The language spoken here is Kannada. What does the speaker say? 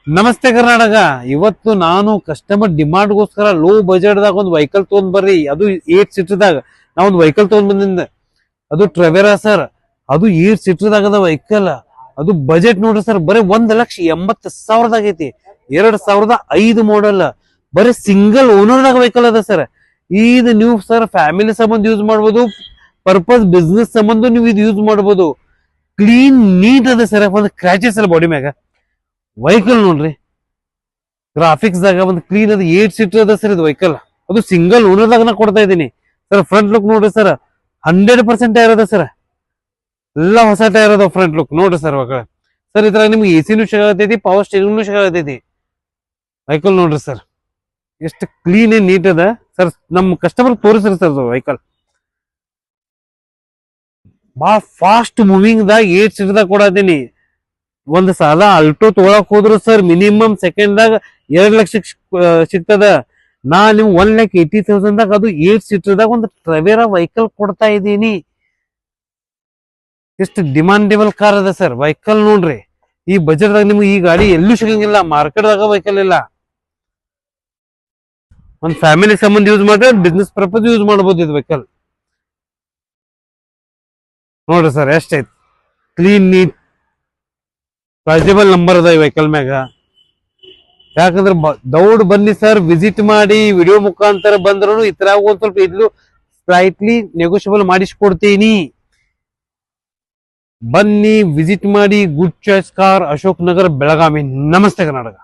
ನಮಸ್ತೆ ಕರ್ನಾಟಕ. ಇವತ್ತು ನಾನು ಕಸ್ಟಮರ್ ಡಿಮಾಂಡ್ಗೋಸ್ಕರ ಲೋ ಬಜೆಟ್ ದಾಗ ಒಂದು ವೆಹಿಕಲ್ ತಗೊಂಡ್ ಬರ್ರಿ. ಅದು 8 ಸೀಟರ್ದಾಗ ನಾ ಒಂದು ವೆಹಿಕಲ್ ತಗೊಂಡ್ ಬಂದಿಂದ. ಅದು ಟ್ರೆವೆರಾ ಸರ್. ಅದು 8 ಸೀಟರ್ದಾಗ ಅದ ವೆಹಿಕಲ್. ಅದು ಬಜೆಟ್ ನೋಡ್ರಿ ಸರ್, ಬರೀ 1,80,000 ಆಗೈತಿ. 2005 ಮಾಡಲ್, ಬರೀ ಸಿಂಗಲ್ ಓನರ್ ದಾಗ ವೆಹಿಕಲ್ ಅದ ಸರ್. ಇದು ನೀವು ಸರ್ ಫ್ಯಾಮಿಲಿ ಸಂಬಂಧ ಯೂಸ್ ಮಾಡ್ಬೋದು, ಪರ್ಪಸ್ ಬಿಸ್ನೆಸ್ ಸಂಬಂಧ ನೀವು ಇದು ಯೂಸ್ ಮಾಡ್ಬೋದು. ಕ್ಲೀನ್ ನೀಟ್ ಅದ ಸರ್, ಒಂದು ಕ್ರಾಚಸ್ ಅಲ್ಲ ಬಾಡಿ ಮ್ಯಾಗ. ವೆಹಿಕಲ್ ನೋಡ್ರಿ, ಗ್ರಾಫಿಕ್ಸ್ ದಾಗ ಒಂದು ಕ್ಲೀನ್ ಅದ. 8 ಸೀಟರ್ ಅದ ಸರ್ ಇದು ವೆಹಿಕಲ್. ಅದು ಸಿಂಗಲ್ ಓನರ್ ದಾಗ ನಾ ಕೊಡ್ತಾ ಇದ್ದೀನಿ ಸರ್. ಫ್ರಂಟ್ ಲುಕ್ ನೋಡ್ರಿ ಸರ್, 100% ಟೈರ್ ಅದ ಸರ್. ಎಲ್ಲ ಹೊಸ ಟೈರ್ ಅದ ಫ್ರಂಟ್ ಲುಕ್ ನೋಡ್ರಿ ಸರ್. ಸರ್ ಇದ್ರಾಗ ನಿಮ್ಗೆ ಎಸಿನೂ ಸಿಗತೈತಿ, ಪವರ್ ಸ್ಟೇರಿಂಗ್ನು ಸಿಗತೈತಿ. ವೆಹಿಕಲ್ ನೋಡ್ರಿ ಸರ್, ಎಷ್ಟು ಕ್ಲೀನ್ ಅಂಡ್ ನೀಟ್ ಅದ ಸರ್. ನಮ್ಮ ಕಸ್ಟಮರ್ ತೋರಿಸ್ರಿ ಸರ್ ವೆಹಿಕಲ್. ಬಹಳ ಫಾಸ್ಟ್ ಮೂವಿಂಗ್ ದಾಗ 8 ಸೀಟರ್ ಕೊಡತೀನಿ. ಒಂದ್ ಸಾಲ ಅಲ್ಟೋ ತೊಗೊಳಕ್ ಹೋದ್ರು ಸರ್ ಮಿನಿಮಮ್ ಸೆಕೆಂಡ್ ದಾಗ 2 ಲಕ್ಷಕ್ಕೆ ಸಿಗ್ತದ. ನಾ ನಿಮ್ 1,80,000 ದಾಗ ಅದು 8 ಸೀಟರ್ ದಾಗ ಒಂದು ಟ್ರೆವೆರಾ ವೆಹಿಕಲ್ ಕೊಡ್ತಾ ಇದ್ದೀನಿ. ಎಷ್ಟು ಡಿಮಾಂಡೇಬಲ್ ಕಾರ್ ಅದ ಸರ್ ವೆಹಿಕಲ್ ನೋಡ್ರಿ. ಈ ಬಜೆಟ್ ದಾಗ ನಿಮ್ಗೆ ಈ ಗಾಡಿ ಎಲ್ಲೂ ಸಿಗಂಗಿಲ್ಲ, ಮಾರ್ಕೆಟ್ ದಾಗ ವೆಹಿಕಲ್ ಇಲ್ಲ. ಒಂದ್ ಫ್ಯಾಮಿಲಿ ಸಂಬಂಧ ಯೂಸ್ ಮಾಡ್ರೆ, ಬಿಸ್ನೆಸ್ ಪರ್ಪಸ್ ಯೂಸ್ ಮಾಡಬಹುದು ಇದು ವೆಹಿಕಲ್ ನೋಡ್ರಿ ಸರ್. ಎಷ್ಟೈತಿ ಕ್ಲೀನ್ ನೀಟ್ ಪ್ರೈಸಬಲ್ ನಂಬರ್ ಅದ ಈ ವೆಹಿಕಲ್ ಮ್ಯಾಗ. ಯಾಕಂದ್ರೆ ದೌಡ್ ಬನ್ನಿ ಸರ್, ವಿಸಿಟ್ ಮಾಡಿ. ವಿಡಿಯೋ ಮುಖಾಂತರ ಬಂದ್ರು ಇತರ ಒಂದ್ ಸ್ವಲ್ಪ ಇದ್ಲು ಸ್ಲೈಟ್ಲಿ ನೆಗೋಷಿಯಬಲ್ ಮಾಡಿಸ್ಕೊಡ್ತೀನಿ. ಬನ್ನಿ, ವಿಸಿಟ್ ಮಾಡಿ. Good choice car, Ashok Nagar, Belagavi. ನಮಸ್ತೆ ಕರ್ನಾಟಕ.